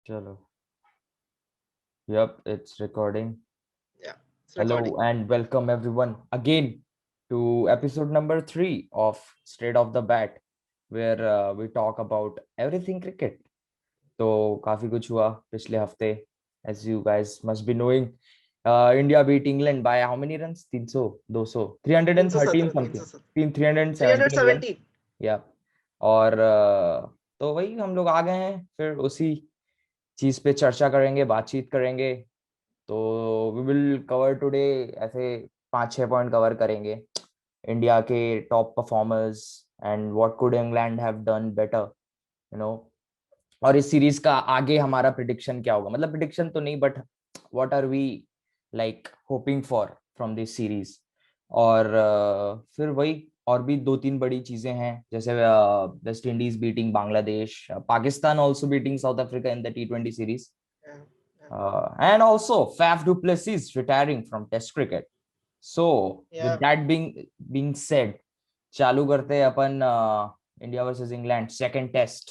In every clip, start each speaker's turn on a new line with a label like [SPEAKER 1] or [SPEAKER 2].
[SPEAKER 1] Chalo. Yep, it's recording.
[SPEAKER 2] Yeah, it's recording.
[SPEAKER 1] Hello and welcome everyone again to episode number 3 of Straight Off the Bat, where we talk about everything cricket. तो काफी कुछ हुआ पिछले हफ्ते, as you guys must be knowing. India beat England by how many runs? 300, 200, 313
[SPEAKER 2] 317,
[SPEAKER 1] something.
[SPEAKER 2] 317.
[SPEAKER 1] 317 run.
[SPEAKER 2] 317.
[SPEAKER 1] Yeah. और तो वही हम लोग आ गए हैं, फिर उसी चीज पे चर्चा करेंगे, बातचीत करेंगे. तो वी विल कवर टुडे, ऐसे 5-6 पॉइंट कवर करेंगे. इंडिया के top performers and what could England have done better, you know. और इस सीरीज का आगे हमारा प्रिडिक्शन क्या होगा, मतलब प्रिडिक्शन तो नहीं, but what are we like hoping for from this series. और फिर वही और भी 2-3 बड़ी चीजें हैं, जैसे West Indies beating Bangladesh, Pakistan also beating south Africa in the T20 series,
[SPEAKER 2] Yeah, yeah,
[SPEAKER 1] and also Faf du Plessis retiring from Test cricket. So with
[SPEAKER 2] yeah.
[SPEAKER 1] that being said, चालू करते हैं अपन India versus England second test.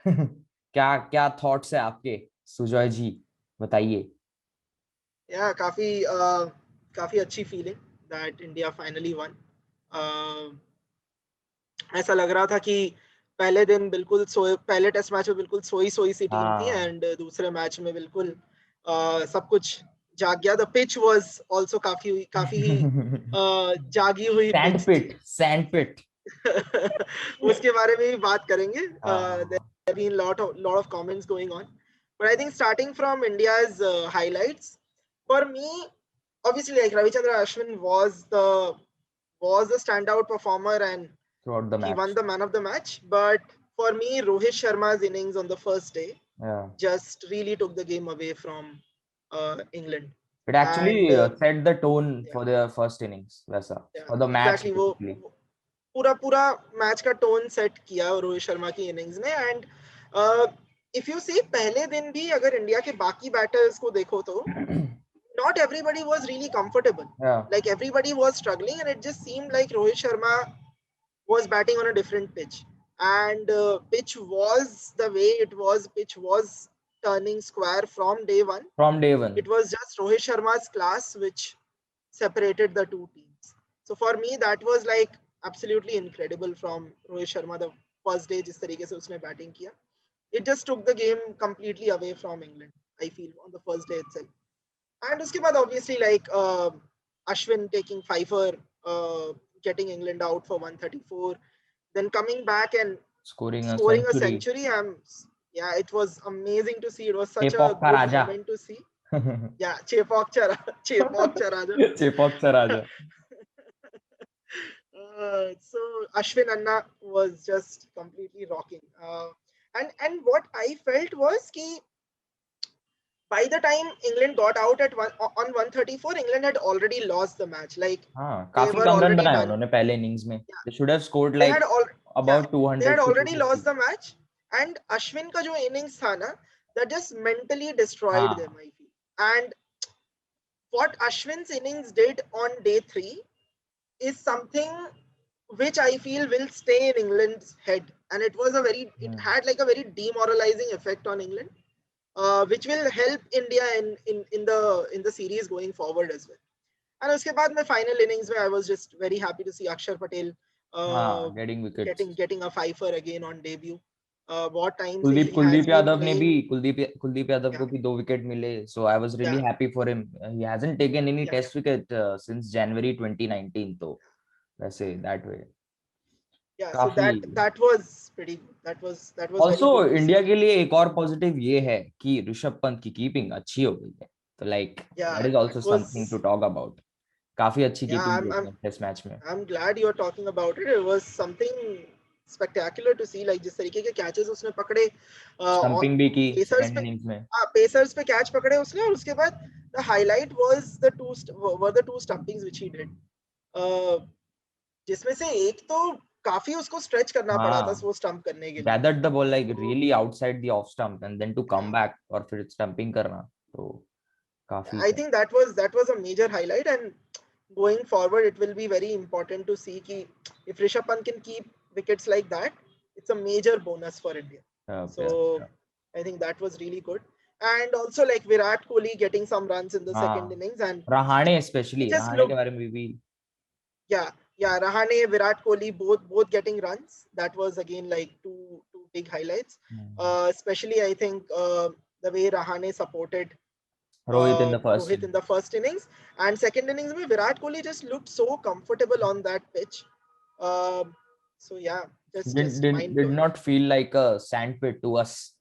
[SPEAKER 1] क्या क्या thoughts है आपके, सुजॉय जी, बताइए.
[SPEAKER 2] Yeah, काफी अच्छी feeling that India finally won. Uh, ऐसा लग रहा था कि पहले दिन बिल्कुल सोए, पहले टेस्ट मैच में बिल्कुल सोई सोई सी टीम थी
[SPEAKER 1] हाँ.
[SPEAKER 2] एंड दूसरे मैच में बिल्कुल सब कुछ जाग गया. द पिच वाज आल्सो काफी काफी ही जागी हुई
[SPEAKER 1] सैंड
[SPEAKER 2] पिच थी.
[SPEAKER 1] पिट, सैंड पिट.
[SPEAKER 2] उसके बारे में भी बात करेंगे.
[SPEAKER 1] हाँ.
[SPEAKER 2] There have been lot of comments going on, but I think starting from India's highlights, for me, obviously like Ravichandra Ashwin was the standout performer and
[SPEAKER 1] Throughout the
[SPEAKER 2] he won
[SPEAKER 1] match.
[SPEAKER 2] the man of the match. But for me, Rohit Sharma's innings on the first day
[SPEAKER 1] Yeah.
[SPEAKER 2] just really took the game away from England.
[SPEAKER 1] It actually
[SPEAKER 2] And
[SPEAKER 1] set the tone
[SPEAKER 2] yeah,
[SPEAKER 1] for their first innings, वैसा,
[SPEAKER 2] yeah,
[SPEAKER 1] for the match
[SPEAKER 2] exactly.
[SPEAKER 1] basically.
[SPEAKER 2] वो पूरा पूरा match का tone set किया रोहित शर्मा की innings ने. And if you see पहले दिन भी अगर इंडिया के बाकी बैटर्स को देखो तो not everybody was really comfortable.
[SPEAKER 1] Yeah.
[SPEAKER 2] Like everybody was struggling, and it just seemed like Rohit Sharma was batting on a different pitch. And pitch was the way it was. Pitch was turning square from day one.
[SPEAKER 1] From day one.
[SPEAKER 2] It was just Rohit Sharma's class which separated the two teams. So for me, that was like absolutely incredible from Rohit Sharma. The first day, जिस तरीके से उसने batting किया, it just took the game completely away from England. I feel on the first day itself. And उसके बाद obviously like Ashwin taking fifer, getting England out for 134, then coming back and
[SPEAKER 1] Scoring a
[SPEAKER 2] scoring a
[SPEAKER 1] century.
[SPEAKER 2] century. Yeah, it was amazing to see. It was such a
[SPEAKER 1] Chepauk का
[SPEAKER 2] good
[SPEAKER 1] Raja.
[SPEAKER 2] moment to see. Yeah, Chepak Chara, Chepak Charaja.
[SPEAKER 1] Chepauk का राजा.
[SPEAKER 2] So Ashwin Anna was just completely rocking. And what I felt was कि by the time England got out on 134, England had already lost the match. Like
[SPEAKER 1] हाँ,
[SPEAKER 2] they
[SPEAKER 1] काफी
[SPEAKER 2] were
[SPEAKER 1] come run
[SPEAKER 2] already
[SPEAKER 1] बनाए
[SPEAKER 2] man.
[SPEAKER 1] उन्होंने पहले innings में.
[SPEAKER 2] Yeah,
[SPEAKER 1] They should have scored
[SPEAKER 2] they
[SPEAKER 1] like
[SPEAKER 2] had all. Yeah,
[SPEAKER 1] about
[SPEAKER 2] they had
[SPEAKER 1] 200 to
[SPEAKER 2] already lost
[SPEAKER 1] 250.
[SPEAKER 2] the match. And Ashwin का जो innings था ना, that just mentally destroyed them.
[SPEAKER 1] हाँ.
[SPEAKER 2] I feel. And what Ashwin's innings did on day three is something which I feel will stay in England's head. And it
[SPEAKER 1] Hmm.
[SPEAKER 2] had like a very demoralizing effect on England, which will help India in the series going forward as well. And उसके बाद में final innings में I was just very happy to see Akshar Patel
[SPEAKER 1] हाँ, getting wickets.
[SPEAKER 2] getting a fifer again on debut. What times
[SPEAKER 1] Kuldeep
[SPEAKER 2] he has
[SPEAKER 1] Kuldeep
[SPEAKER 2] been
[SPEAKER 1] Yadav ने भी,
[SPEAKER 2] playing.
[SPEAKER 1] Kuldeep Yadav
[SPEAKER 2] Yeah,
[SPEAKER 1] को भी 2 wicket मिले. So I was really
[SPEAKER 2] yeah,
[SPEAKER 1] happy for him. He hasn't taken any
[SPEAKER 2] yeah,
[SPEAKER 1] test wicket since January 2019. तो वैसे that way
[SPEAKER 2] yeah. So
[SPEAKER 1] काफी.
[SPEAKER 2] that was pretty good. That was very
[SPEAKER 1] also
[SPEAKER 2] good to
[SPEAKER 1] India
[SPEAKER 2] see.
[SPEAKER 1] के लिए एक और positive ये है कि ऋषभ पंत की कीपिंग अच्छी हो गई है. तो like
[SPEAKER 2] Yeah,
[SPEAKER 1] that is
[SPEAKER 2] that
[SPEAKER 1] also something to
[SPEAKER 2] was.
[SPEAKER 1] Talk about. काफी अच्छी
[SPEAKER 2] Yeah,
[SPEAKER 1] कीपिंग की उसने टेस्ट मैच में.
[SPEAKER 2] I'm glad you're talking about it. It was something spectacular to see. Like जिस तरीके के catches उसने पकड़े,
[SPEAKER 1] स्टंपिंग भी की
[SPEAKER 2] पेसर्स
[SPEAKER 1] सेकंड
[SPEAKER 2] पे,
[SPEAKER 1] इनिंग्स में.
[SPEAKER 2] पेसर्स पे कैच पकड़े उसने. और उसके बाद the highlight was the two stumpings which he did. Uh, जिसमें से एक तो काफी उसको स्ट्रेच करना पड़ा था
[SPEAKER 1] हाँ,
[SPEAKER 2] वो स्टंप करने के लिए.
[SPEAKER 1] gathered the ball like
[SPEAKER 2] तो
[SPEAKER 1] really outside the off stump and then to come back और फिर स्टंपिंग करना. तो काफी
[SPEAKER 2] I
[SPEAKER 1] था.
[SPEAKER 2] think that was a major highlight. And going forward, it will be very important to see कि if Rishabh Pant can keep wickets like that, it's a major bonus for India.
[SPEAKER 1] Yeah,
[SPEAKER 2] So I think that was really good. And also like Virat Kohli getting some runs in the second
[SPEAKER 1] हाँ,
[SPEAKER 2] innings, and
[SPEAKER 1] Rahane
[SPEAKER 2] it
[SPEAKER 1] specially,
[SPEAKER 2] just
[SPEAKER 1] Rahane के
[SPEAKER 2] looked,
[SPEAKER 1] बारे में भी.
[SPEAKER 2] yeah, yeah, Rahane, Virat Kohli, both getting runs. That was again like two big highlights. Especially I think the way Rahane supported
[SPEAKER 1] Rohit in the first
[SPEAKER 2] Rohit in the first innings, and second innings mein Virat Kohli just looked so comfortable on that pitch. Um, so yeah,
[SPEAKER 1] did,
[SPEAKER 2] just
[SPEAKER 1] did,
[SPEAKER 2] mind
[SPEAKER 1] did
[SPEAKER 2] blowing.
[SPEAKER 1] not feel like a sandpit to us.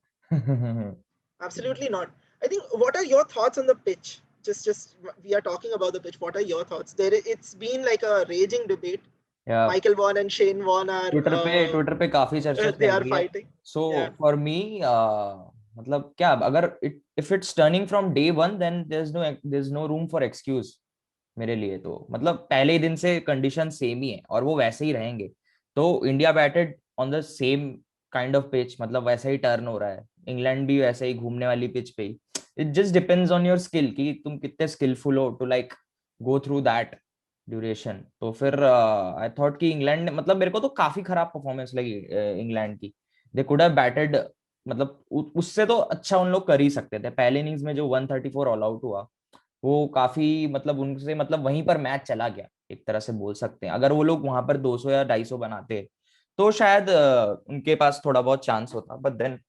[SPEAKER 2] Absolutely not. I think. What are your thoughts on the pitch? Just we are talking about the pitch. What are your thoughts? It's been like a raging debate.
[SPEAKER 1] Yeah,
[SPEAKER 2] Michael Vaughan and Shane Vaughan are
[SPEAKER 1] Twitter पे काफी चर्चा
[SPEAKER 2] they
[SPEAKER 1] चल
[SPEAKER 2] are
[SPEAKER 1] रही है.
[SPEAKER 2] fighting.
[SPEAKER 1] So
[SPEAKER 2] Yeah.
[SPEAKER 1] For me मतलब क्या, अगर if it's turning from day one, then there is no room for excuse मेरे लिए. तो मतलब पहले ही दिन से कंडीशन सेम ही है और वो वैसे ही रहेंगे. तो India batted on the same kind of pitch, मतलब वैसा ही टर्न हो रहा है. इंग्लैंड भी वैसे ही घूमने वाली पिच पे ही. It just depends on your skill कि तुम कितने स्किलफुल हो to like go through that duration. तो फिर आई थॉट कि इंग्लैंड ने, मतलब मेरे को तो काफी खराब परफॉर्मेंस लगी इंग्लैंड की. दे कुड हैव बैटेड, मतलब उससे तो अच्छा उन लोग कर ही सकते थे. पहले इनिंग्स में जो 134 ऑल आउट हुआ, वो काफी, मतलब उनसे, मतलब वहीं पर मैच चला गया एक तरह से बोल सकते हैं. अगर वो लोग वहां पर 200 या 250 बनाते तो शायद उनके पास थोड़ा बहुत चांस होता. But then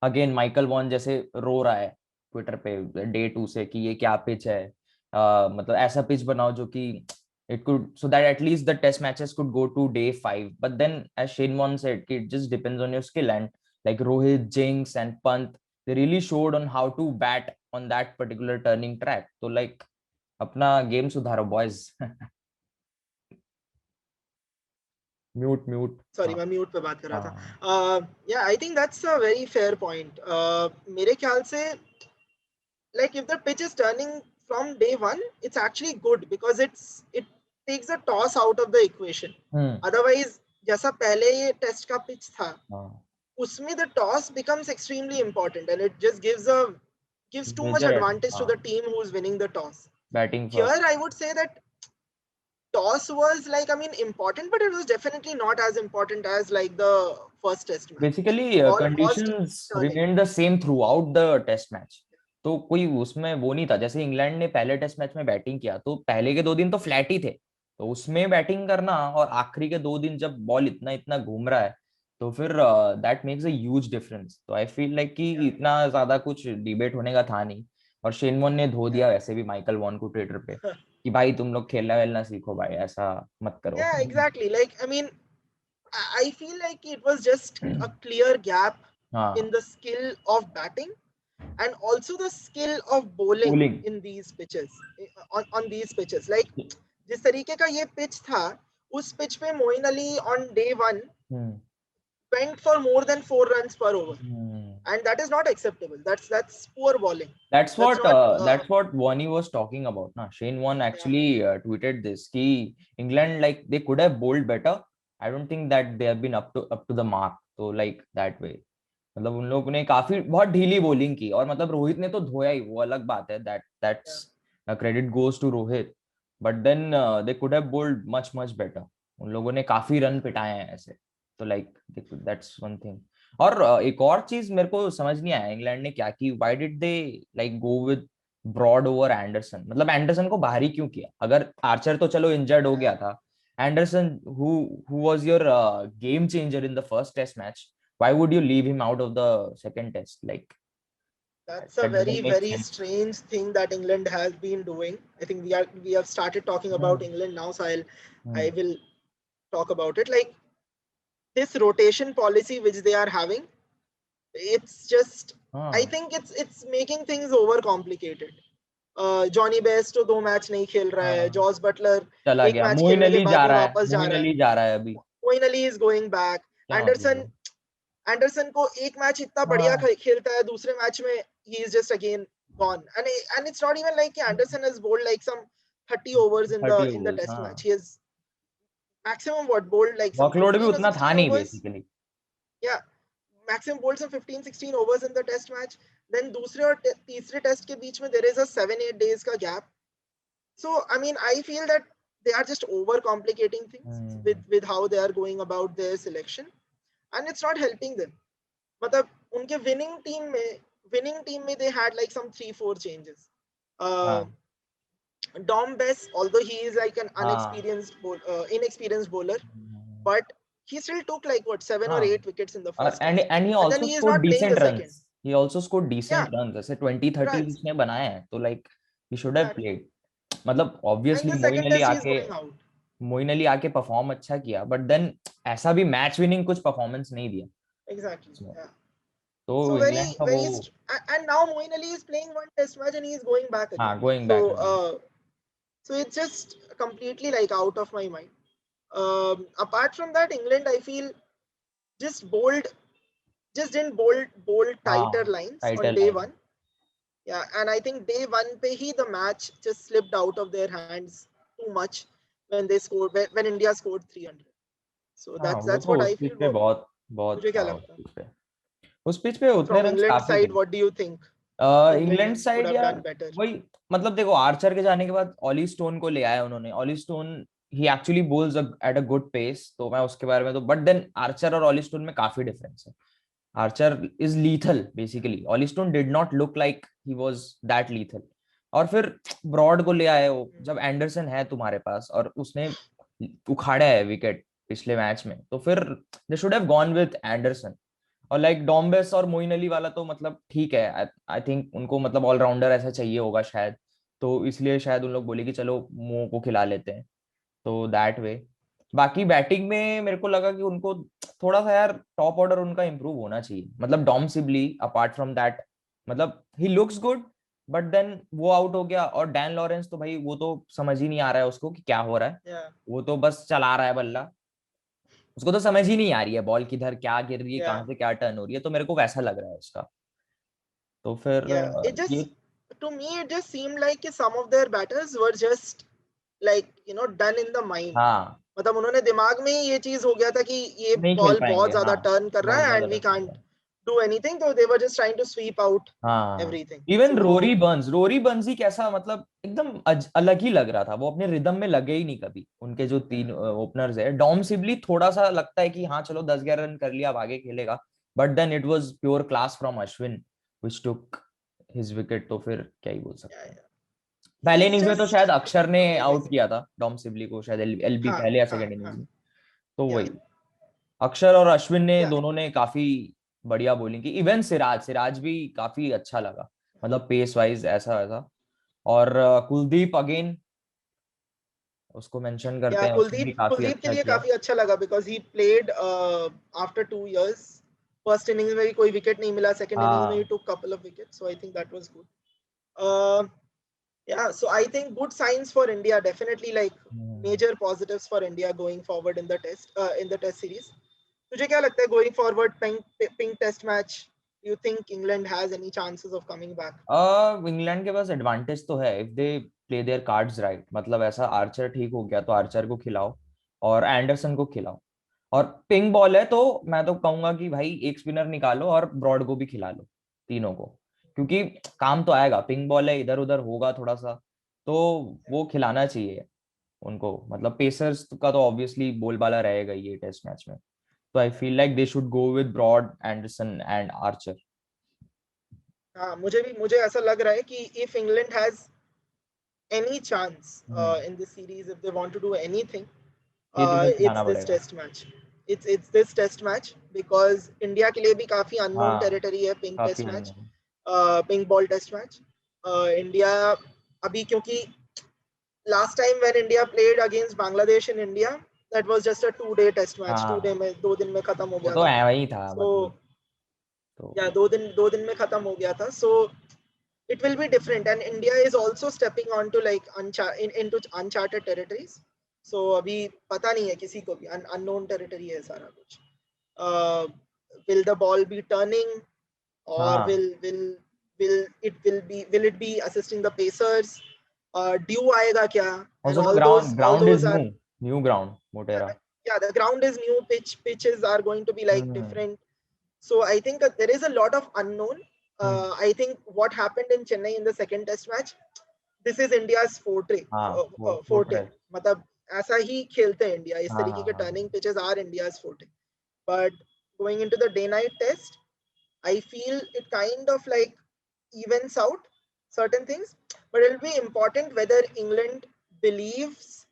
[SPEAKER 1] again Michael Vaughan जैसे रो रहा है ट्विटर पे डे 2 से कि ये क्या पिच है. मतलब ऐसा पिच बनाओ जो कि it could, so that at least the test matches could go to day 5. But then as Shane Warne said, it just depends on your skill. And like Rohit, Jinx and Pant, they really showed on how to bat on that particular turning track. So like अपना game सुधारो boys. Mute mute.
[SPEAKER 2] Sorry,
[SPEAKER 1] हाँ
[SPEAKER 2] मैं mute पे बात कर रहा
[SPEAKER 1] हाँ.
[SPEAKER 2] था. Yeah, I think that's a very fair point. मेरे ख्याल से like if the pitch is turning from day one, it's actually good because it takes the toss out of the equation. Otherwise, जैसा पहले ये टेस्ट का pitch था, उसमें the toss becomes extremely important and it just gives too much
[SPEAKER 1] major
[SPEAKER 2] advantage to the team who's winning the toss.
[SPEAKER 1] Batting
[SPEAKER 2] Here,
[SPEAKER 1] first.
[SPEAKER 2] I would say that toss was like, I mean, important, but it was definitely not as important as like the first test match.
[SPEAKER 1] Basically
[SPEAKER 2] All was
[SPEAKER 1] conditions
[SPEAKER 2] turning.
[SPEAKER 1] Remain the same throughout the test match. तो कोई उसमें वो नहीं था. जैसे England ने पहले test match में बैटिंग किया तो पहले के 2 दिन तो फ्लैट ही थे. तो उसमें बैटिंग करना और आखिरी के 2 दिन जब बॉल इतना इतना घूम रहा है, तो फिर that makes a huge difference. तो आई फील लाइक कि इतना ज्यादा कुछ डिबेट होने का था नहीं. और शेन वॉन ने धो दिया वैसे भी माइकल वॉन को ट्विटर पे कि भाई तुम लोग खेलना वेलना सीखो भाई, ऐसा मत करो.
[SPEAKER 2] Yeah, exactly. Like, I mean, I feel like it was just a clear gap in
[SPEAKER 1] हाँ,
[SPEAKER 2] the skill of batting and also the skill of bowling
[SPEAKER 1] bowling.
[SPEAKER 2] in these pitches. On these pitches, like जिस तरीके का ये pitch था, उस pitch पे Moin Ali on day one went for more than 4 runs per over, and that is not acceptable. That's poor bowling.
[SPEAKER 1] That's
[SPEAKER 2] That's
[SPEAKER 1] what
[SPEAKER 2] not.
[SPEAKER 1] Warney was talking about. Na Shane Warne actually tweeted this. Ki England, like they could have bowled better. I don't think that they have been up to the mark. So like that way. मतलब उन लोगों ने काफी बहुत ढीली bowling की. और मतलब रोहित ने तो धोया ही, वो अलग बात है. That's credit goes to Rohit. But then they could have bowled much much better. उन लोगों ने काफी रन पिटाए हैं ऐसे. तो लाइक दैट्स वन थिंग. और एक और चीज मेरे को समझ नहीं आया इंग्लैंड ने क्या की. Why did they like go with Broad over Anderson. मतलब एंडरसन को बाहर ही क्यों किया? अगर आर्चर तो चलो इंजर्ड हो गया था, Anderson who was your game changer in the first test match, why would you leave him out of the second test? Like
[SPEAKER 2] That's a
[SPEAKER 1] that
[SPEAKER 2] very
[SPEAKER 1] doesn't make
[SPEAKER 2] very
[SPEAKER 1] sense.
[SPEAKER 2] strange thing that England has been doing. I think we have started talking about England now, so I will talk about it. Like this rotation policy which they are having, it's just, I think it's making things over complicated. Johnny best तो 2 match नहीं खेल रहा है. Jos Buttler
[SPEAKER 1] चला
[SPEAKER 2] एक
[SPEAKER 1] गया.
[SPEAKER 2] Match
[SPEAKER 1] Moin
[SPEAKER 2] खेलने के
[SPEAKER 1] अली
[SPEAKER 2] बाद
[SPEAKER 1] जा
[SPEAKER 2] वो
[SPEAKER 1] रहा है,
[SPEAKER 2] वापस जा
[SPEAKER 1] मोइन
[SPEAKER 2] रहा है.
[SPEAKER 1] अली जा रहा है अभी.
[SPEAKER 2] Moeen Ali is going back.
[SPEAKER 1] क्या
[SPEAKER 2] एंडरसन
[SPEAKER 1] मतलब?
[SPEAKER 2] एंडरसन को एक मैच इतना बढ़िया खेलता है, दूसरे मैच में he is just again gone. And it's not even like Anderson has bowled like some 30 overs in the
[SPEAKER 1] 30
[SPEAKER 2] in the
[SPEAKER 1] overs.
[SPEAKER 2] test match.
[SPEAKER 1] हाँ,
[SPEAKER 2] He has maximum what bowled like some
[SPEAKER 1] workload भी
[SPEAKER 2] 15 or
[SPEAKER 1] उतना था
[SPEAKER 2] 16
[SPEAKER 1] नहीं
[SPEAKER 2] overs.
[SPEAKER 1] Basically.
[SPEAKER 2] Yeah, maximum bowled some 15 16 overs in the test match. Then दूसरे और तीसरे test के बीच में there is a 7-8 days का gap. So I mean, I feel that they are just overcomplicating things with how they are going about their selection, and it's not helping them. मतलब उनके winning team में they had like some 3-4 changes. uh,
[SPEAKER 1] हाँ
[SPEAKER 2] Dom Bess, although he is like an
[SPEAKER 1] हाँ
[SPEAKER 2] inexperienced bowler, but he still took like what 7 or
[SPEAKER 1] हाँ
[SPEAKER 2] 8 wickets in the
[SPEAKER 1] और
[SPEAKER 2] first test,
[SPEAKER 1] and he
[SPEAKER 2] and then
[SPEAKER 1] also
[SPEAKER 2] he is
[SPEAKER 1] scored
[SPEAKER 2] not playing the
[SPEAKER 1] decent
[SPEAKER 2] second.
[SPEAKER 1] Runs, he also scored
[SPEAKER 2] Yeah,
[SPEAKER 1] decent runs, ऐसे 20-30
[SPEAKER 2] runs
[SPEAKER 1] उसने बनाए हैं, तो like he should have
[SPEAKER 2] exactly.
[SPEAKER 1] Played. मतलब
[SPEAKER 2] And
[SPEAKER 1] obviously
[SPEAKER 2] the second test he is going out.
[SPEAKER 1] Moeen Ali आके perform अच्छा किया, but then ऐसा भी मैच विनिंग कुछ परफॉर्मेंस नहीं दिया
[SPEAKER 2] Exactly.
[SPEAKER 1] उसमें.
[SPEAKER 2] Yeah.
[SPEAKER 1] तो
[SPEAKER 2] So
[SPEAKER 1] इंग्लैंड का वो
[SPEAKER 2] and now Moeen Ali is playing one test match and he is going back again.
[SPEAKER 1] हाँ going
[SPEAKER 2] So
[SPEAKER 1] back again.
[SPEAKER 2] so it's just completely like out of my mind. Apart from that, England I feel just didn't bold tighter
[SPEAKER 1] हाँ
[SPEAKER 2] lines on
[SPEAKER 1] title
[SPEAKER 2] day
[SPEAKER 1] line.
[SPEAKER 2] one. Yeah, and I think day one pe hi the match just slipped out of their hands too much when India scored 300. So
[SPEAKER 1] हाँ वो
[SPEAKER 2] that's
[SPEAKER 1] तो
[SPEAKER 2] what
[SPEAKER 1] उस
[SPEAKER 2] I
[SPEAKER 1] pitch
[SPEAKER 2] feel.
[SPEAKER 1] पे बहुत बहुत
[SPEAKER 2] मुझे क्या
[SPEAKER 1] था उस
[SPEAKER 2] लगता है?
[SPEAKER 1] पिच पे. उस पिच पे उतने
[SPEAKER 2] From
[SPEAKER 1] रन्स
[SPEAKER 2] England
[SPEAKER 1] काफी
[SPEAKER 2] side,
[SPEAKER 1] थे.
[SPEAKER 2] what do you think
[SPEAKER 1] England
[SPEAKER 2] England could
[SPEAKER 1] side
[SPEAKER 2] have
[SPEAKER 1] यार
[SPEAKER 2] done better?
[SPEAKER 1] वही, मतलब देखो आर्चर के जाने के बाद ऑली स्टोन को ले आया उन्होंने. Ollie Stone he actually bowls at a good pace, तो मैं उसके बारे में तो, बट देन आर्चर और ऑली स्टोन में काफी डिफरेंस है. Archer is lethal basically, Ollie Stone did not look like he was that lethal. और फिर ब्रॉड को ले आए हो, जब एंडरसन है तुम्हारे पास और उसने उखाड़ा है विकेट पिछले मैच में, तो फिर they should have gone with Anderson. और लाइक डॉम्बेस और मोइन अली वाला तो मतलब ठीक है, आई थिंक उनको मतलब ऑलराउंडर ऐसा चाहिए होगा शायद, तो इसलिए शायद उन लोग बोले कि चलो मो को खिला लेते हैं, तो दैट वे. बाकी बैटिंग में मेरे को लगा कि उनको थोड़ा सा यार टॉप ऑर्डर उनका इंप्रूव होना चाहिए. मतलब Dom Sibley apart from that, मतलब he looks good, but then वो आउट हो गया. और डैन लॉरेंस तो भाई वो तो समझ ही नहीं आ रहा है उसको कि क्या हो रहा है.
[SPEAKER 2] Yeah,
[SPEAKER 1] वो तो बस चला रहा है बल्ला, उसको तो समझ ही नहीं आ रही है बॉल किधर क्या गिर रही है,
[SPEAKER 2] yeah,
[SPEAKER 1] कहाँ से क्या टर्न हो रही है, तो मेरे को वैसा लग रहा है उसका. तो फिर
[SPEAKER 2] yeah.
[SPEAKER 1] ये
[SPEAKER 2] To me, it just seemed like some of their batters were just like done in the mind.
[SPEAKER 1] हाँ
[SPEAKER 2] मतलब उन्होंने दिमाग में ही ये चीज हो गया था कि ये
[SPEAKER 1] नहीं खेल
[SPEAKER 2] बॉल बहुत
[SPEAKER 1] पाएंगे,
[SPEAKER 2] ज्यादा
[SPEAKER 1] हाँ
[SPEAKER 2] टर्न कर रहा
[SPEAKER 1] बहुत
[SPEAKER 2] है
[SPEAKER 1] ज्यादा
[SPEAKER 2] एंड वी
[SPEAKER 1] टर्न कर
[SPEAKER 2] कांट
[SPEAKER 1] रहा है.
[SPEAKER 2] डू एनीथिंग, तो they were just trying to sweep out
[SPEAKER 1] हाँ
[SPEAKER 2] everything.
[SPEAKER 1] Even
[SPEAKER 2] so
[SPEAKER 1] Rory Burns he कैसा, मतलब एकदम अलग ही लग रहा था, वो अपने रिदम में लगे ही नहीं कभी. उनके जो तीन ओपनर्स है, डॉम सिबली थोड़ा सा लगता है कि हाँ चलो 10-11 रन कर लिया, अब आगे खेलेगा, but then it was pure class from Ashwin which took his wicket. तो फिर क्या ही बोल
[SPEAKER 2] yeah,
[SPEAKER 1] सकते हैं.
[SPEAKER 2] yeah.
[SPEAKER 1] पहले
[SPEAKER 2] He's
[SPEAKER 1] इनिंग्स में तो
[SPEAKER 2] just
[SPEAKER 1] शायद अक्षर ने आउट
[SPEAKER 2] amazing.
[SPEAKER 1] किया था डॉम सिबली को, शायद एलबी
[SPEAKER 2] हाँ
[SPEAKER 1] पहले या
[SPEAKER 2] हाँ
[SPEAKER 1] सेकंड इनिंग्स
[SPEAKER 2] हाँ.
[SPEAKER 1] में. तो
[SPEAKER 2] Yeah,
[SPEAKER 1] वही अक्षर और अश्विन ने
[SPEAKER 2] yeah.
[SPEAKER 1] दोनों ने काफी बढ़िया बॉलिंग की. इवन सिराज भी काफी अच्छा लगा, मतलब पेस वाइज ऐसा ऐसा. और कुलदीप अगेन उसको मेंशन करते
[SPEAKER 2] Yeah,
[SPEAKER 1] हैं, उसने भी काफी
[SPEAKER 2] कुलदीप के
[SPEAKER 1] अच्छा
[SPEAKER 2] लिए
[SPEAKER 1] किया.
[SPEAKER 2] काफी अच्छा लगा because he played after 2 years. First innings में भी कोई विकेट नहीं मिला, सेकंड इनिंग्स में ही
[SPEAKER 1] हाँ
[SPEAKER 2] took couple of wicket, so I think that was good. Yeah, so I think good signs for India, definitely like
[SPEAKER 1] hmm.
[SPEAKER 2] major positives for India going forward in the test series. तुझे क्या लगता है going forward, pink test match, you think England has any chances of coming back?
[SPEAKER 1] England के पास advantage तो है if they play their cards right. मतलब ऐसा आर्चर ठीक हो गया तो आर्चर को खिलाओ और एंडरसन को खिलाओ. और पिंक बॉल है तो मैं तो कहूंगा कि भाई एक स्पिनर निकालो और ब्रॉड को भी खिला लो, तीनों को, क्योंकि काम तो आएगा. पिंक बॉल है, इधर उधर होगा थोड़ा सा, तो वो खिलाना चाहिए उनको. मतलब पेसर्स का तो ऑब्वियसली बोलबाला रहेगा ये टेस्ट मैच में. तो I feel like they should go with Broad, Anderson and Archer.
[SPEAKER 2] हाँ, मुझे ऐसा लग रहा है कि if England has any chance in this series, if they want to do anything,
[SPEAKER 1] ये तुम्हें
[SPEAKER 2] it's
[SPEAKER 1] खिलाना
[SPEAKER 2] this
[SPEAKER 1] पड़ेगा.
[SPEAKER 2] test match. It's this test match because India के लिए भी काफी unknown
[SPEAKER 1] हाँ
[SPEAKER 2] territory है pink
[SPEAKER 1] काफी
[SPEAKER 2] test match,
[SPEAKER 1] unknown.
[SPEAKER 2] pink ball test match. India अभी क्योंकि last time when India played against Bangladesh in India, that was just a 2-day test match. 2 day
[SPEAKER 1] हाँ
[SPEAKER 2] में 2 दिन में खत्म हो
[SPEAKER 1] वो
[SPEAKER 2] गया
[SPEAKER 1] तो
[SPEAKER 2] था.
[SPEAKER 1] ऐसा ही था
[SPEAKER 2] So
[SPEAKER 1] मतलब. तो
[SPEAKER 2] yeah, 2 दिन में खत्म हो गया था. So it will be different, and India is also stepping onto like into uncharted territories. So अभी पता नहीं है किसी को भी, unknown territory है सारा कुछ. uh, will the ball be turning, or
[SPEAKER 1] हाँ
[SPEAKER 2] will it be assisting the pacers? Dew आएगा क्या? And
[SPEAKER 1] also the
[SPEAKER 2] all
[SPEAKER 1] ground
[SPEAKER 2] those
[SPEAKER 1] ground is
[SPEAKER 2] are,
[SPEAKER 1] new ground Motera.
[SPEAKER 2] yeah, the ground is new, pitches are going to be like
[SPEAKER 1] hmm.
[SPEAKER 2] different. So I think there is a lot of unknown.
[SPEAKER 1] Hmm.
[SPEAKER 2] I think what happened in Chennai in the second test match, this is India's forte.
[SPEAKER 1] हाँ वो तो
[SPEAKER 2] Forte.
[SPEAKER 1] है.
[SPEAKER 2] मतलब ऐसा ही खेलते हैं India, इस
[SPEAKER 1] हाँ
[SPEAKER 2] तरीके
[SPEAKER 1] हाँ
[SPEAKER 2] के
[SPEAKER 1] हाँ
[SPEAKER 2] turning pitches are India's forte. But going into the day night test, I feel it kind of like evens out certain things, but it'll be important whether England believes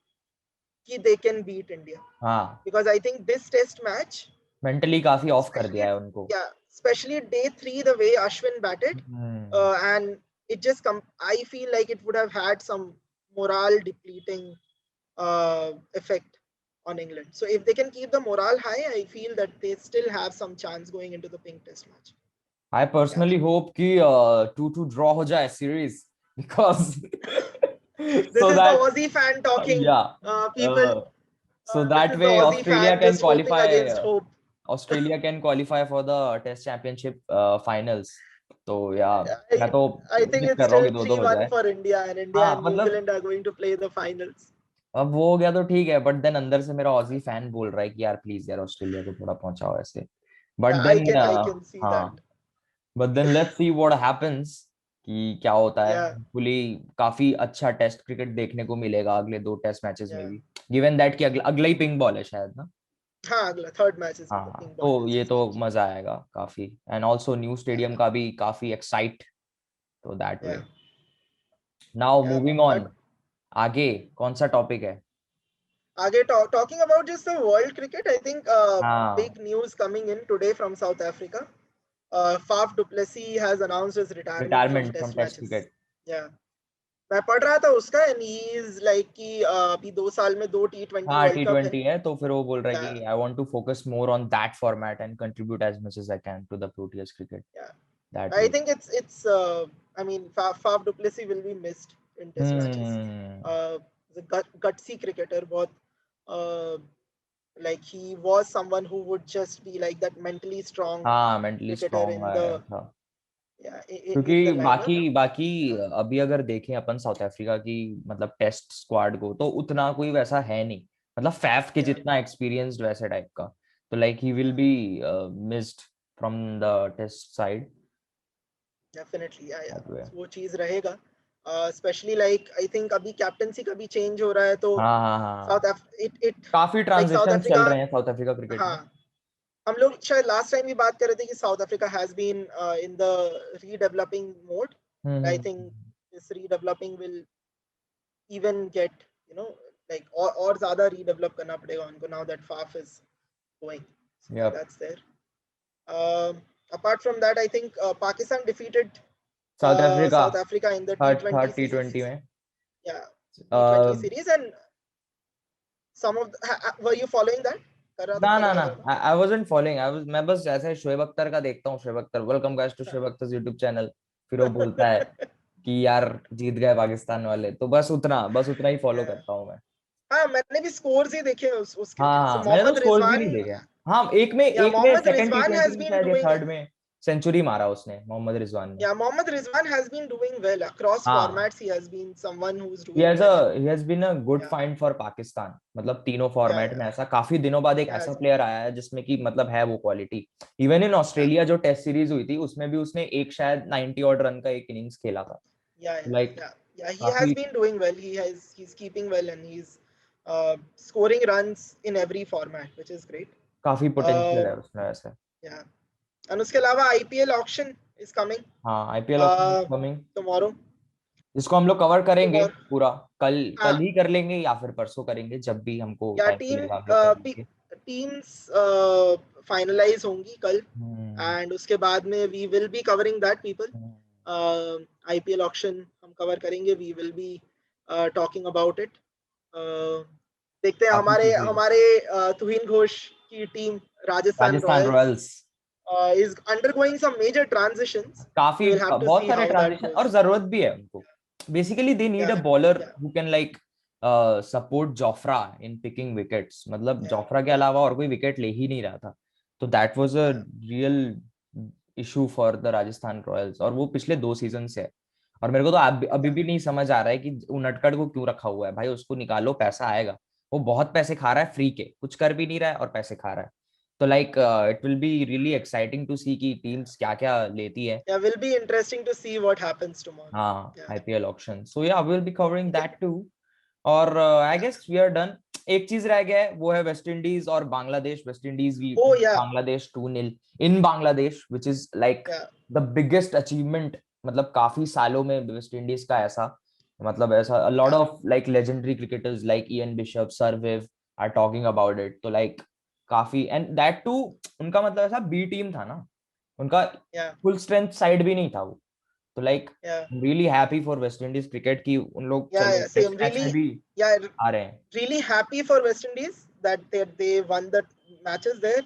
[SPEAKER 2] that they can beat India,
[SPEAKER 1] हाँ,
[SPEAKER 2] because I think this test match,
[SPEAKER 1] mentally काफी of कर दिया
[SPEAKER 2] especially,
[SPEAKER 1] है उनको.
[SPEAKER 2] yeah, especially day 3, the way Ashwin batted,
[SPEAKER 1] hmm.
[SPEAKER 2] and it just I feel like it would have had some morale depleting effect on England. So if they can keep the morale high, I feel that they still have some chance going into the pink test match.
[SPEAKER 1] I
[SPEAKER 2] Yeah.
[SPEAKER 1] personally hope कि 2-2 draw हो जाए series because
[SPEAKER 2] This
[SPEAKER 1] so
[SPEAKER 2] is the
[SPEAKER 1] that
[SPEAKER 2] Aussie fan talking,
[SPEAKER 1] yeah,
[SPEAKER 2] people.
[SPEAKER 1] so
[SPEAKER 2] This
[SPEAKER 1] that
[SPEAKER 2] is the
[SPEAKER 1] way
[SPEAKER 2] Aussie fan just hoping against hope.
[SPEAKER 1] Australia can qualify for the Test Championship finals. तो यार मैं
[SPEAKER 2] I,
[SPEAKER 1] तो
[SPEAKER 2] I think
[SPEAKER 1] wish
[SPEAKER 2] it's
[SPEAKER 1] कर रहा हूँ
[SPEAKER 2] still
[SPEAKER 1] कि 2-2 हो
[SPEAKER 2] 3-1
[SPEAKER 1] जाए.
[SPEAKER 2] for India, and India
[SPEAKER 1] हाँ
[SPEAKER 2] and New
[SPEAKER 1] मतलब
[SPEAKER 2] Zealand are going to play the finals.
[SPEAKER 1] अब वो हो गया तो ठीक है, बट देन अंदर से मेरा ऑजी फैन बोल रहा है कि यार प्लीज यार ऑस्ट्रेलिया को थोड़ा पहुंचाओ ऐसे. But
[SPEAKER 2] Yeah,
[SPEAKER 1] then
[SPEAKER 2] I can see that.
[SPEAKER 1] हाँ, but then let's see what happens कि क्या होता है.
[SPEAKER 2] Yeah,
[SPEAKER 1] होपफुली काफी अच्छा टेस्ट क्रिकेट देखने को मिलेगा अगले 2 टेस्ट मैचेस में
[SPEAKER 2] yeah.
[SPEAKER 1] भी, गिवन दैट कि अगला अगला ही पिंक बॉल है शायद ना.
[SPEAKER 2] हाँ, अगला थर्ड मैच is the
[SPEAKER 1] हाँ
[SPEAKER 2] pink
[SPEAKER 1] तो
[SPEAKER 2] ball
[SPEAKER 1] ये
[SPEAKER 2] matches
[SPEAKER 1] तो
[SPEAKER 2] match.
[SPEAKER 1] मजा आएगा काफी. And also new stadium
[SPEAKER 2] Yeah,
[SPEAKER 1] का भी काफी एक्साइट, तो that
[SPEAKER 2] yeah,
[SPEAKER 1] way. Now
[SPEAKER 2] yeah.
[SPEAKER 1] Moving
[SPEAKER 2] But
[SPEAKER 1] on. आगे कौन सा टॉपिक है?
[SPEAKER 2] आगे talking about just the world cricket, I think
[SPEAKER 1] हाँ,
[SPEAKER 2] big news coming in today from South Africa. Faf du Plessis has announced his retirement from
[SPEAKER 1] retirement from
[SPEAKER 2] Test
[SPEAKER 1] test
[SPEAKER 2] matches.
[SPEAKER 1] Cricket.
[SPEAKER 2] Yeah. मैं पढ़ रहा था उसका, and he is like कि अभी 2 साल में 2 T20
[SPEAKER 1] हाँ
[SPEAKER 2] वर्ल्ड कप है.
[SPEAKER 1] T20 है तो फिर वो बोल रहा है
[SPEAKER 2] Yeah,
[SPEAKER 1] कि I want to focus more on that format and contribute as much as I can to the Proteas cricket.
[SPEAKER 2] yeah.
[SPEAKER 1] That
[SPEAKER 2] I
[SPEAKER 1] way.
[SPEAKER 2] think it's I mean Faf du Plessis will be missed in Test matches.
[SPEAKER 1] Hmm.
[SPEAKER 2] The gutsy cricketer, बहुत uh, like he was someone who would just be like that mentally strong
[SPEAKER 1] हाँ mentally
[SPEAKER 2] cricketer
[SPEAKER 1] strong
[SPEAKER 2] in the,
[SPEAKER 1] था.
[SPEAKER 2] yeah, in the
[SPEAKER 1] क्योंकि
[SPEAKER 2] lineup.
[SPEAKER 1] बाकी बाकी अभी अगर देखें अपन south Africa की मतलब टेस्ट स्क्वाड को तो उतना कोई वैसा है नहीं, मतलब फैफ के
[SPEAKER 2] Yeah,
[SPEAKER 1] जितना एक्सपीरियंस्ड वैसे टाइप का. तो like he will be missed from the test side.
[SPEAKER 2] definitely. Yeah, yeah.
[SPEAKER 1] That way.
[SPEAKER 2] वो चीज रहेगा. Especially like I think अभी कैप्टनसी का भी चेंज हो रहा है, तो
[SPEAKER 1] हाँ हाँ हाँ,
[SPEAKER 2] it
[SPEAKER 1] काफी
[SPEAKER 2] like South
[SPEAKER 1] ट्रांजिशन चल
[SPEAKER 2] Africa.
[SPEAKER 1] रहे हैं साउथ अफ्रीका क्रिकेट
[SPEAKER 2] हाँ,
[SPEAKER 1] में.
[SPEAKER 2] हम लोग शायद लास्ट टाइम भी बात कर रहे थे कि South Africa has been in the redeveloping mode. I think
[SPEAKER 1] hmm.
[SPEAKER 2] This redeveloping will even get, you know, like और ज्यादा रीडेवलप करना पड़ेगा उनको now that Faf is going. So yeah,
[SPEAKER 1] Yep.
[SPEAKER 2] that's there. Apart from that, I think Pakistan defeated
[SPEAKER 1] south Africa
[SPEAKER 2] South Africa in the
[SPEAKER 1] third
[SPEAKER 2] T20
[SPEAKER 1] third T20
[SPEAKER 2] series.
[SPEAKER 1] में.
[SPEAKER 2] Yeah, T20
[SPEAKER 1] Uh,
[SPEAKER 2] series, and some of were you following that? कर रहा था,
[SPEAKER 1] ना
[SPEAKER 2] follow
[SPEAKER 1] ना
[SPEAKER 2] कर
[SPEAKER 1] ना,
[SPEAKER 2] रहा था.
[SPEAKER 1] I wasn't following. I was मैं बस ऐसे शोएब अख्तर का देखता हूँ. Shoaib Akhtar, welcome guys to Shoaib Akhtar YouTube channel. फिर वो बोलता है कि यार जीत गए पाकिस्तान वाले, तो बस उतना ही फॉलो
[SPEAKER 2] Yeah.
[SPEAKER 1] करता हूँ मैं.
[SPEAKER 2] हाँ, मैंने भी स्कोर्स ही देखे उसके.
[SPEAKER 1] हाँ
[SPEAKER 2] So
[SPEAKER 1] हाँ, मैंने तो
[SPEAKER 2] मोहम्मद
[SPEAKER 1] स्कोर्स भी
[SPEAKER 2] रिजवान,
[SPEAKER 1] नहीं देखे. हाँ
[SPEAKER 2] yeah,
[SPEAKER 1] एक में
[SPEAKER 2] Mohammad
[SPEAKER 1] second
[SPEAKER 2] Rizwan
[SPEAKER 1] T20
[SPEAKER 2] has
[SPEAKER 1] में
[SPEAKER 2] been
[SPEAKER 1] शायद या
[SPEAKER 2] doing.
[SPEAKER 1] थर्ड में सेंचुरी मारा उसने, मोहम्मद रिजवान ने.
[SPEAKER 2] Yeah, Mohammad Rizwan has been doing well across
[SPEAKER 1] हाँ,
[SPEAKER 2] formats. He has been someone who's
[SPEAKER 1] he
[SPEAKER 2] doing
[SPEAKER 1] has
[SPEAKER 2] well.
[SPEAKER 1] he has been a good
[SPEAKER 2] Yeah,
[SPEAKER 1] find for Pakistan. मतलब तीनों
[SPEAKER 2] yeah,
[SPEAKER 1] format में
[SPEAKER 2] yeah.
[SPEAKER 1] ऐसा काफी दिनों बाद एक
[SPEAKER 2] He
[SPEAKER 1] ऐसा
[SPEAKER 2] has been.
[SPEAKER 1] प्लेयर आया है जिसमें कि मतलब है वो quality. Even in
[SPEAKER 2] Yeah,
[SPEAKER 1] Australia जो टेस्ट सीरीज हुई थी उसमें भी उसने एक शायद 90 ऑड रन का एक इनिंग्स खेला था.
[SPEAKER 2] yeah, yeah,
[SPEAKER 1] like
[SPEAKER 2] yeah, yeah. He has
[SPEAKER 1] काफी
[SPEAKER 2] been doing well. He's keeping well, and he's scoring runs in every format, which is great.
[SPEAKER 1] काफी पोटेंशियल है उसमें वैसे.
[SPEAKER 2] Yeah. And उसके अलावा IPL auction is coming
[SPEAKER 1] हाँ आईपीएल ऑप्शन कमिंग,
[SPEAKER 2] tomorrow.
[SPEAKER 1] जिसको हम लोग कवर करेंगे
[SPEAKER 2] Tomorrow.
[SPEAKER 1] पूरा. कल कल
[SPEAKER 2] हाँ,
[SPEAKER 1] ही कर लेंगे या फिर परसों करेंगे, जब भी हमको
[SPEAKER 2] yeah.
[SPEAKER 1] टाइम मिलेगा हम लोग कर लेंगे.
[SPEAKER 2] Teams finalize होंगी कल,
[SPEAKER 1] हम्म.
[SPEAKER 2] and उसके बाद में we will be covering that, people.
[SPEAKER 1] Hmm.
[SPEAKER 2] IPL auction हम कवर करेंगे. We will be talking about it. देखते हैं
[SPEAKER 1] काफी
[SPEAKER 2] हमारे
[SPEAKER 1] चीजें.
[SPEAKER 2] हमारे तुहिन घोष की team Rajasthan
[SPEAKER 1] Rajasthan
[SPEAKER 2] Royals
[SPEAKER 1] Royals
[SPEAKER 2] is undergoing some major transitions.
[SPEAKER 1] काफी
[SPEAKER 2] We will have to
[SPEAKER 1] बहुत
[SPEAKER 2] see
[SPEAKER 1] सारे
[SPEAKER 2] how that
[SPEAKER 1] ट्रांजिशन और
[SPEAKER 2] goes.
[SPEAKER 1] जरूरत भी है उनको. Basically they need a
[SPEAKER 2] Yeah,
[SPEAKER 1] bowler
[SPEAKER 2] yeah,
[SPEAKER 1] who can like support Jofra in picking wickets. मतलब
[SPEAKER 2] yeah,
[SPEAKER 1] Jofra के
[SPEAKER 2] yeah,
[SPEAKER 1] अलावा और कोई विकेट ले ही नहीं रहा था. तो that was a
[SPEAKER 2] yeah,
[SPEAKER 1] real issue for the Rajasthan Royals, और वो पिछले 2 सीजन से है. और मेरे को तो अभी
[SPEAKER 2] yeah,
[SPEAKER 1] भी नहीं समझ आ रहा है कि उनटकड़ को क्यों रखा हुआ है. भाई उसको निकालो, पैसा आएगा. वो बहुत पैसे खा रहा है फ्री के, कुछ कर भी नहीं रहा है और पैसे खा रहा है. तो like it will be really exciting to see कि टीम्स क्या क्या लेती है.
[SPEAKER 2] yeah. Will be interesting to see what happens tomorrow.
[SPEAKER 1] हाँ
[SPEAKER 2] Yeah,
[SPEAKER 1] आईपीएल ऑक्शन. सो या we will be covering that too. और I guess we are done. एक चीज रह गया है, वो है वेस्ट इंडीज और Bangladesh. West Indies v
[SPEAKER 2] Oh yeah,
[SPEAKER 1] Bangladesh 2-0 in Bangladesh, which is like
[SPEAKER 2] yeah,
[SPEAKER 1] the biggest achievement. मतलब काफी सालों में वेस्ट इंडीज का ऐसा, मतलब ऐसा lot
[SPEAKER 2] yeah,
[SPEAKER 1] of like legendary cricketers like Ian Bishop, sir Viv are talking about it. तो लाइक काफी, एंड दैट टू उनका मतलब ऐसा बी टीम था ना, उनका
[SPEAKER 2] yeah,
[SPEAKER 1] फुल स्ट्रेंथ साइड भी नहीं था वो. तो like
[SPEAKER 2] yeah,
[SPEAKER 1] really happy for West Indies cricket की उन लोग
[SPEAKER 2] yeah,
[SPEAKER 1] चलो
[SPEAKER 2] yeah.
[SPEAKER 1] Test
[SPEAKER 2] Same.
[SPEAKER 1] मैच में
[SPEAKER 2] Really,
[SPEAKER 1] भी
[SPEAKER 2] yeah,
[SPEAKER 1] आ रहे हैं.
[SPEAKER 2] really happy for West Indies that they won the matches there.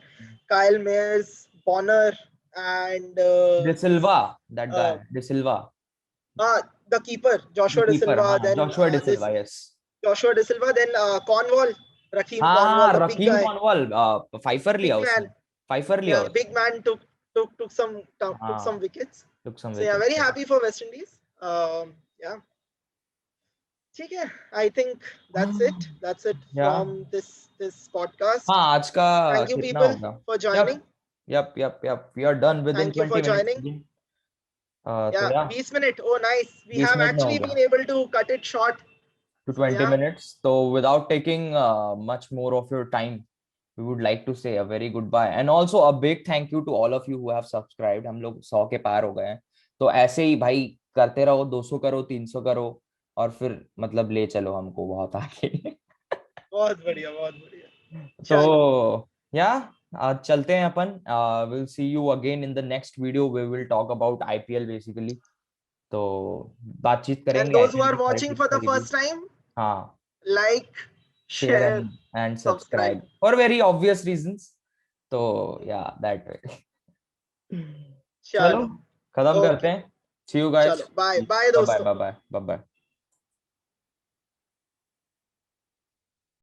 [SPEAKER 2] Kyle Mayers, Bonner, and
[SPEAKER 1] De
[SPEAKER 2] this
[SPEAKER 1] Silva, that
[SPEAKER 2] uh,
[SPEAKER 1] guy, De Silva,
[SPEAKER 2] the keeper
[SPEAKER 1] the
[SPEAKER 2] Joshua De
[SPEAKER 1] keeper,
[SPEAKER 2] Silva.
[SPEAKER 1] हाँ,
[SPEAKER 2] Then
[SPEAKER 1] Joshua De
[SPEAKER 2] this
[SPEAKER 1] Silva, yes.
[SPEAKER 2] Joshua De Silva. Then Cornwall, Raheem Cornwall,
[SPEAKER 1] हाँ,
[SPEAKER 2] the big
[SPEAKER 1] Rahkeem
[SPEAKER 2] guy,
[SPEAKER 1] Cornwall, fifer लिया
[SPEAKER 2] big
[SPEAKER 1] उसने,
[SPEAKER 2] man.
[SPEAKER 1] Fifer लिया
[SPEAKER 2] Yeah,
[SPEAKER 1] उसने.
[SPEAKER 2] big man took some
[SPEAKER 1] हाँ,
[SPEAKER 2] wickets.
[SPEAKER 1] took some
[SPEAKER 2] So yeah,
[SPEAKER 1] wickets,
[SPEAKER 2] very
[SPEAKER 1] yeah.
[SPEAKER 2] happy for West Indies. Yeah. ठीक है, I think that's it
[SPEAKER 1] Yeah.
[SPEAKER 2] from this podcast.
[SPEAKER 1] हाँ, आज का
[SPEAKER 2] Thank you
[SPEAKER 1] कितना
[SPEAKER 2] people
[SPEAKER 1] होगा?
[SPEAKER 2] for
[SPEAKER 1] Yep,
[SPEAKER 2] joining.
[SPEAKER 1] yep. We are done within
[SPEAKER 2] Thank you for
[SPEAKER 1] 20 minutes.
[SPEAKER 2] joining.
[SPEAKER 1] तो
[SPEAKER 2] Yeah,
[SPEAKER 1] yeah,
[SPEAKER 2] 20 minute. Oh nice. We
[SPEAKER 1] 20
[SPEAKER 2] have
[SPEAKER 1] minute में हो
[SPEAKER 2] actually
[SPEAKER 1] गया
[SPEAKER 2] been able to cut it short.
[SPEAKER 1] to
[SPEAKER 2] So
[SPEAKER 1] 20
[SPEAKER 2] yeah,
[SPEAKER 1] minutes. So without taking much more of your time, we would like to say a very goodbye and also a big thank you to all of you who have subscribed. हम लोग 100 के पार हो गए हैं. तो ऐसे ही भाई करते रहो, 200 करो, 300 करो, और फिर मतलब ले चलो हमको बहुत आगे.
[SPEAKER 2] बहुत बढ़िया, बहुत बढ़िया. चलो,
[SPEAKER 1] तो या आज चलते हैं अपन. Will see you again in the next video. We will talk about IPL basically. तो बातचीत
[SPEAKER 2] and
[SPEAKER 1] करेंगे
[SPEAKER 2] those who
[SPEAKER 1] आईपीएल
[SPEAKER 2] are
[SPEAKER 1] की सारी
[SPEAKER 2] watching
[SPEAKER 1] चीज
[SPEAKER 2] for the
[SPEAKER 1] सारी भी.
[SPEAKER 2] first time,
[SPEAKER 1] हाँ,
[SPEAKER 2] like,
[SPEAKER 1] share
[SPEAKER 2] share,
[SPEAKER 1] and
[SPEAKER 2] subscribe.
[SPEAKER 1] Subscribe for very obvious reasons. तो या दैट वे. चलो
[SPEAKER 2] चलो,
[SPEAKER 1] खत्म करते
[SPEAKER 2] okay,
[SPEAKER 1] हैं. See you guys.
[SPEAKER 2] चलो, bye, bye
[SPEAKER 1] बाय बाय
[SPEAKER 2] दोस्तों.
[SPEAKER 1] Bye bye bye bye.